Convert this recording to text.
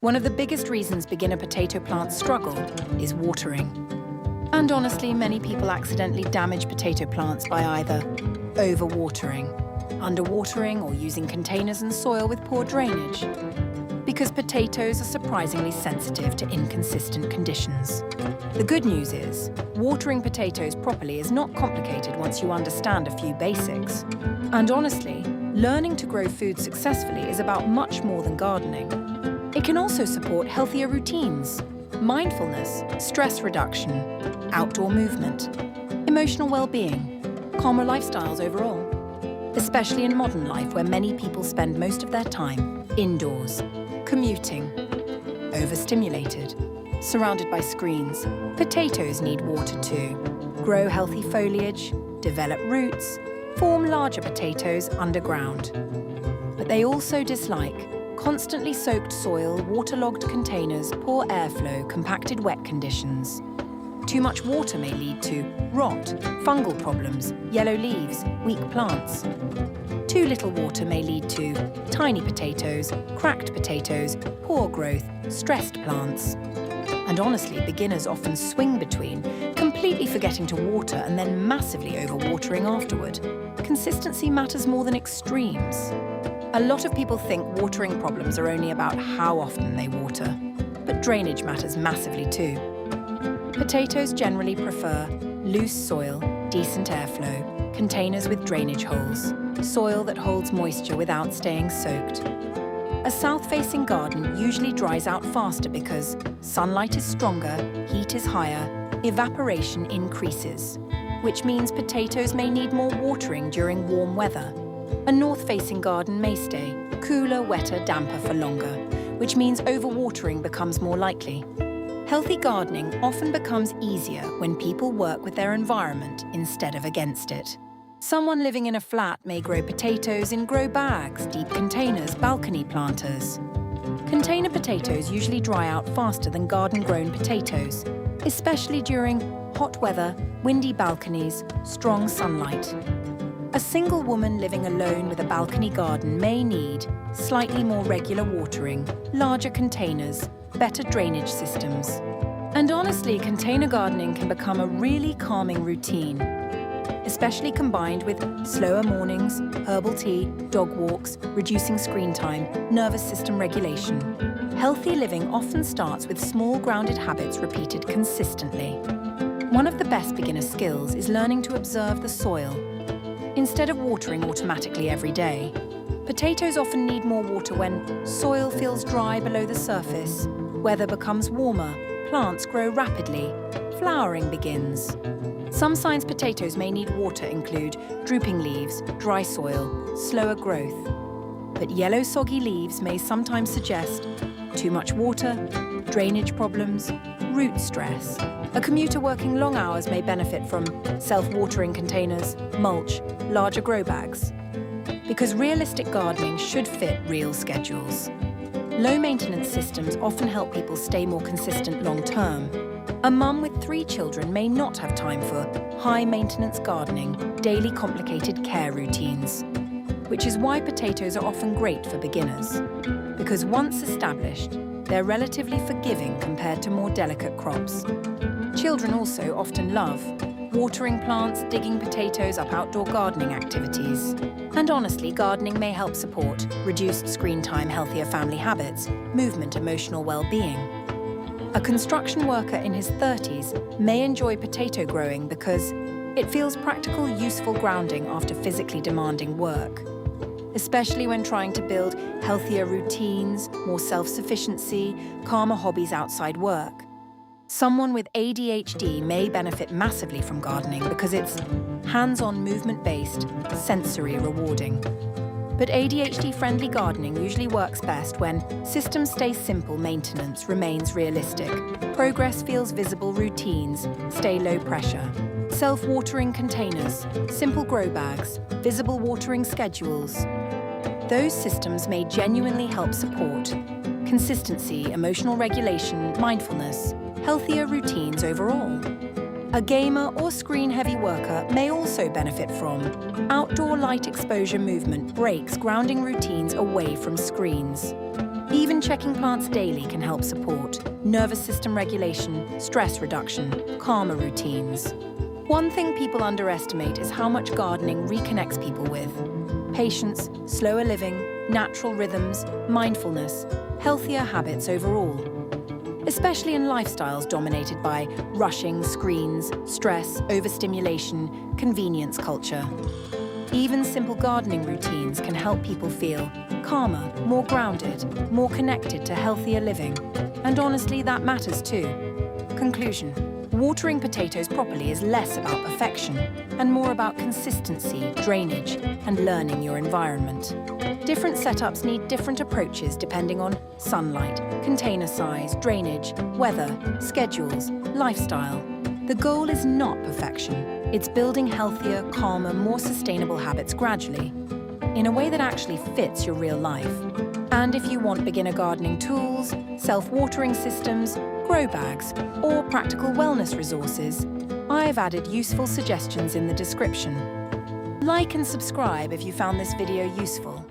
One of the biggest reasons beginner potato plants struggle is watering. And honestly, many people accidentally damage potato plants by either overwatering, underwatering, or using containers and soil with poor drainage. Because potatoes are surprisingly sensitive to inconsistent conditions. The good news is, watering potatoes properly is not complicated once you understand a few basics. And honestly, learning to grow food successfully is about much more than gardening. It can also support healthier routines, mindfulness, stress reduction, outdoor movement, emotional well-being, calmer lifestyles overall. Especially in modern life where many people spend most of their time indoors, commuting, overstimulated, surrounded by screens. Potatoes need water too. Grow healthy foliage, develop roots, form larger potatoes underground. But they also dislike constantly soaked soil, waterlogged containers, poor airflow, compacted wet conditions. Too much water may lead to rot, fungal problems, yellow leaves, weak plants. Too little water may lead to tiny potatoes, cracked potatoes, poor growth, stressed plants. And honestly, beginners often swing between completely forgetting to water and then massively overwatering afterward. Consistency matters more than extremes. A lot of people think watering problems are only about how often they water, but drainage matters massively too. Potatoes generally prefer loose soil, decent airflow, containers with drainage holes, soil that holds moisture without staying soaked. A south-facing garden usually dries out faster because sunlight is stronger, heat is higher, evaporation increases, which means potatoes may need more watering during warm weather. A north-facing garden may stay cooler, wetter, damper for longer, which means overwatering becomes more likely. Healthy gardening often becomes easier when people work with their environment instead of against it. Someone living in a flat may grow potatoes in grow bags, deep containers, balcony planters. Container potatoes usually dry out faster than garden-grown potatoes, especially during hot weather, windy balconies, strong sunlight. A single woman living alone with a balcony garden may need slightly more regular watering, larger containers, better drainage systems. And honestly, container gardening can become a really calming routine, especially combined with slower mornings, herbal tea, dog walks, reducing screen time, nervous system regulation. Healthy living often starts with small grounded habits repeated consistently. One of the best beginner skills is learning to observe the soil. Instead of watering automatically every day, potatoes often need more water when soil feels dry below the surface, weather becomes warmer, plants grow rapidly, flowering begins. Some signs potatoes may need water include drooping leaves, dry soil, slower growth. But yellow soggy leaves may sometimes suggest too much water, drainage problems, root stress. A commuter working long hours may benefit from self-watering containers, mulch, larger grow bags. Because realistic gardening should fit real schedules. Low-maintenance systems often help people stay more consistent long-term. A mum with 3 children may not have time for high-maintenance gardening, daily complicated care routines, which is why potatoes are often great for beginners. Because once established, they're relatively forgiving compared to more delicate crops. Children also often love watering plants, digging potatoes up outdoor gardening activities. And honestly, gardening may help support reduced screen time, healthier family habits, movement, emotional well-being. A construction worker in his 30s may enjoy potato growing because it feels practical, useful grounding after physically demanding work, especially when trying to build healthier routines, more self-sufficiency, calmer hobbies outside work. Someone with ADHD may benefit massively from gardening because it's hands-on, movement-based, sensory rewarding. But ADHD-friendly gardening usually works best when systems stay simple, maintenance remains realistic, progress feels visible, routines stay low pressure. Self-watering containers, simple grow bags, visible watering schedules. Those systems may genuinely help support consistency, emotional regulation, mindfulness, healthier routines overall. A gamer or screen-heavy worker may also benefit from outdoor light exposure movement breaks grounding routines away from screens. Even checking plants daily can help support nervous system regulation, stress reduction, calmer routines. One thing people underestimate is how much gardening reconnects people with patience, slower living, natural rhythms, mindfulness, healthier habits overall. Especially in lifestyles dominated by rushing, screens, stress, overstimulation, convenience culture. Even simple gardening routines can help people feel calmer, more grounded, more connected to healthier living. And honestly, that matters too. Conclusion. Watering potatoes properly is less about perfection and more about consistency, drainage, and learning your environment. Different setups need different approaches depending on sunlight, container size, drainage, weather, schedules, lifestyle. The goal is not perfection. It's building healthier, calmer, more sustainable habits gradually, in a way that actually fits your real life. And if you want beginner gardening tools, self-watering systems, grow bags, or practical wellness resources, I've added useful suggestions in the description. Like and subscribe if you found this video useful.